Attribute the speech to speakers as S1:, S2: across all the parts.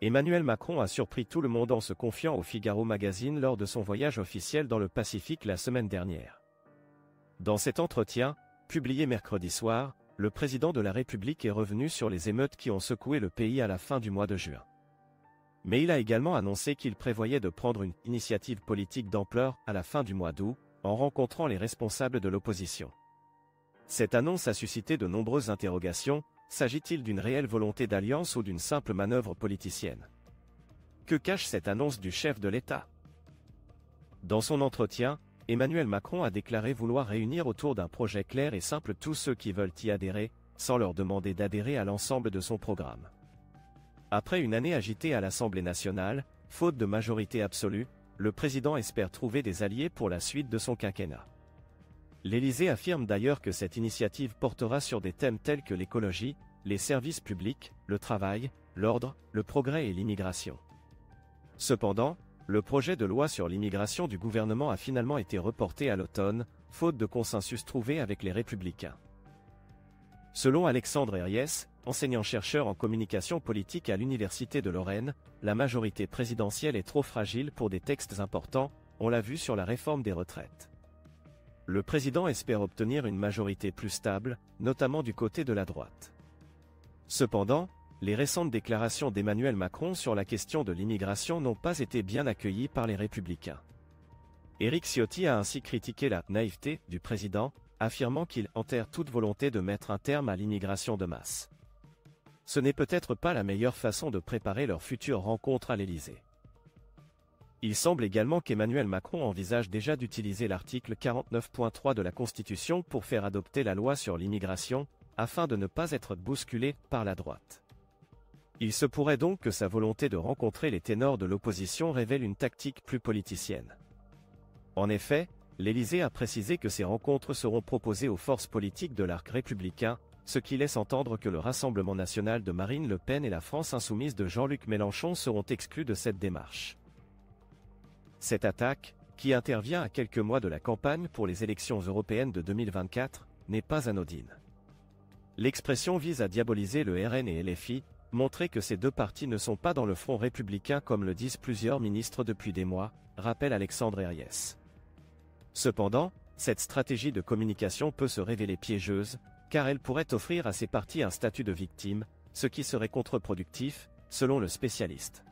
S1: Emmanuel Macron a surpris tout le monde en se confiant au Figaro Magazine lors de son voyage officiel dans le Pacifique la semaine dernière. Dans cet entretien, publié mercredi soir, le président de la République est revenu sur les émeutes qui ont secoué le pays à la fin du mois de juin. Mais il a également annoncé qu'il prévoyait de prendre une initiative politique d'ampleur à la fin du mois d'août, en rencontrant les responsables de l'opposition. Cette annonce a suscité de nombreuses interrogations. S'agit-il d'une réelle volonté d'alliance ou d'une simple manœuvre politicienne? Que cache cette annonce du chef de l'État? Dans son entretien, Emmanuel Macron a déclaré vouloir réunir autour d'un projet clair et simple tous ceux qui veulent y adhérer, sans leur demander d'adhérer à l'ensemble de son programme. Après une année agitée à l'Assemblée nationale, faute de majorité absolue, le président espère trouver des alliés pour la suite de son quinquennat. L'Élysée affirme d'ailleurs que cette initiative portera sur des thèmes tels que l'écologie, les services publics, le travail, l'ordre, le progrès et l'immigration. Cependant, le projet de loi sur l'immigration du gouvernement a finalement été reporté à l'automne, faute de consensus trouvé avec les Républicains. Selon Alexandre Herriès, enseignant-chercheur en communication politique à l'Université de Lorraine, la majorité présidentielle est trop fragile pour des textes importants, on l'a vu sur la réforme des retraites. Le président espère obtenir une majorité plus stable, notamment du côté de la droite. Cependant, les récentes déclarations d'Emmanuel Macron sur la question de l'immigration n'ont pas été bien accueillies par les Républicains. Éric Ciotti a ainsi critiqué la « naïveté » du président, affirmant qu'il enterre toute volonté de mettre un terme à l'immigration de masse. Ce n'est peut-être pas la meilleure façon de préparer leur future rencontre à l'Élysée. Il semble également qu'Emmanuel Macron envisage déjà d'utiliser l'article 49.3 de la Constitution pour faire adopter la loi sur l'immigration, afin de ne pas être bousculé par la droite. Il se pourrait donc que sa volonté de rencontrer les ténors de l'opposition révèle une tactique plus politicienne. En effet, l'Élysée a précisé que ces rencontres seront proposées aux forces politiques de l'arc républicain, ce qui laisse entendre que le Rassemblement national de Marine Le Pen et la France insoumise de Jean-Luc Mélenchon seront exclus de cette démarche. Cette attaque, qui intervient à quelques mois de la campagne pour les élections européennes de 2024, n'est pas anodine. L'expression vise à diaboliser le RN et LFI, montrer que ces deux partis ne sont pas dans le front républicain comme le disent plusieurs ministres depuis des mois, rappelle Alexandre Herriès. Cependant, cette stratégie de communication peut se révéler piégeuse, car elle pourrait offrir à ces partis un statut de victime, ce qui serait contre-productif, selon le spécialiste.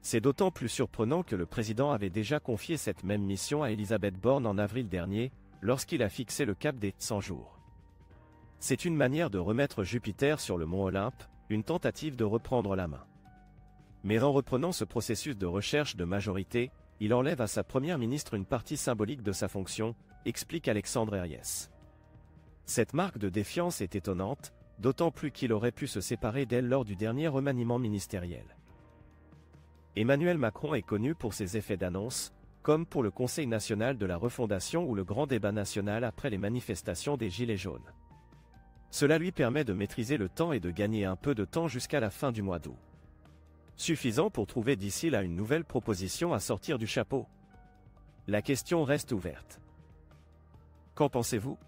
S1: C'est d'autant plus surprenant que le président avait déjà confié cette même mission à Elisabeth Borne en avril dernier, lorsqu'il a fixé le cap des 100 jours. C'est une manière de remettre Jupiter sur le mont Olympe, une tentative de reprendre la main. Mais en reprenant ce processus de recherche de majorité, il enlève à sa première ministre une partie symbolique de sa fonction, explique Alexandre Herriès. Cette marque de défiance est étonnante, d'autant plus qu'il aurait pu se séparer d'elle lors du dernier remaniement ministériel. Emmanuel Macron est connu pour ses effets d'annonce, comme pour le Conseil national de la refondation ou le grand débat national après les manifestations des Gilets jaunes. Cela lui permet de maîtriser le temps et de gagner un peu de temps jusqu'à la fin du mois d'août. Suffisant pour trouver d'ici là une nouvelle proposition à sortir du chapeau. La question reste ouverte. Qu'en pensez-vous?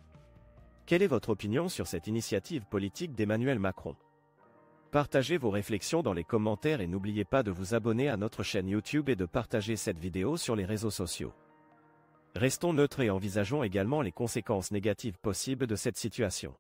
S1: Quelle est votre opinion sur cette initiative politique d'Emmanuel Macron? Partagez vos réflexions dans les commentaires et n'oubliez pas de vous abonner à notre chaîne YouTube et de partager cette vidéo sur les réseaux sociaux. Restons neutres et envisageons également les conséquences négatives possibles de cette situation.